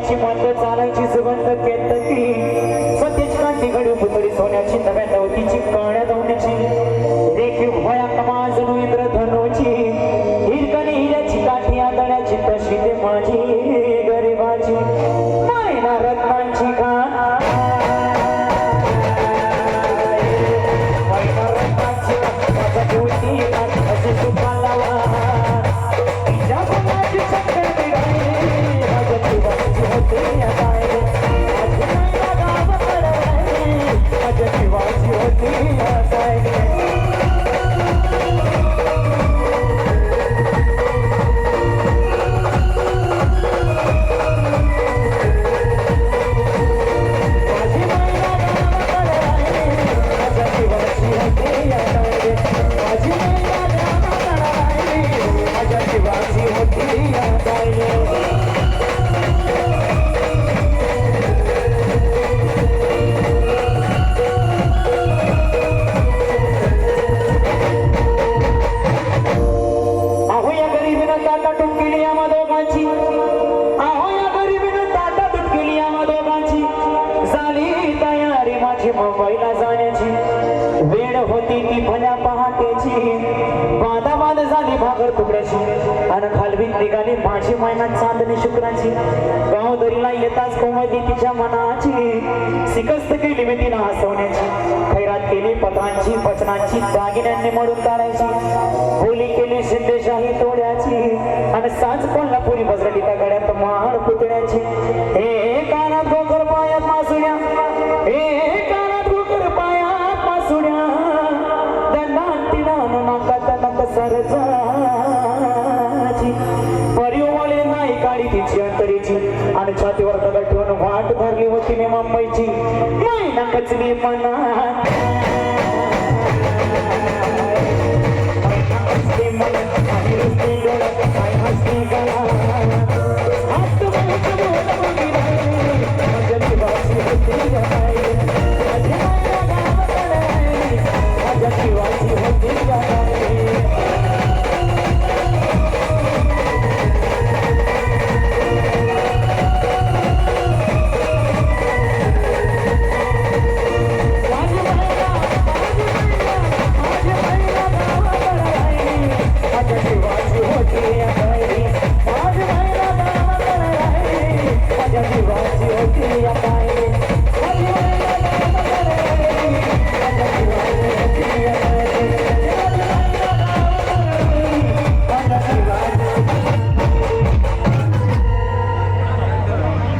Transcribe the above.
सोन्याची मात्र चालायची सुगंध केतकी सत्यच कांती घडू पुतळी सोन्याची नव्या दवतीची काळ्या दवण्याची रेखीव भया कमाजनू इंद्र धनोची हिरकणी हिऱ्याची काठी आदळ्याची तशी ते माझी गरिबाची मायना रत्नांची खान मायना रत्नांची माझा ज्योती असे सुखाला तिच्या गुणाची चक्कर बिघडली माझ्या जीवाची होते असाय माझी मायना गावाकडे राहिली माझ्या जीवाची होती असाय मुंबईला जाण्याची वेळ होती ती भल्या पहाटेची बादाबाद झाली भागर तुकड्याची आणि खालवीत निघाली माझी मैना चांदणी शुक्राची गाव दरीला येताच कोमळती तिच्या मनाची सिकस्त केली मी तिला हसवण्याची खैरात केली पत्रांची वचनांची दागिन्यांनी मडून काढायची बोली केली सिद्धेशाही तोड्याची आणि साज कोल्हापुरी बजरली त्या गड्यात माड पुतण्याची हे कानात गोकर पायात मासुड्या हे परिवाले नाही काढी तिची अंतरीची आणि छातीवर दगड ठेवून वाट धरली होती मी मुंबईची मैना कचली मनात मैना कचली मनात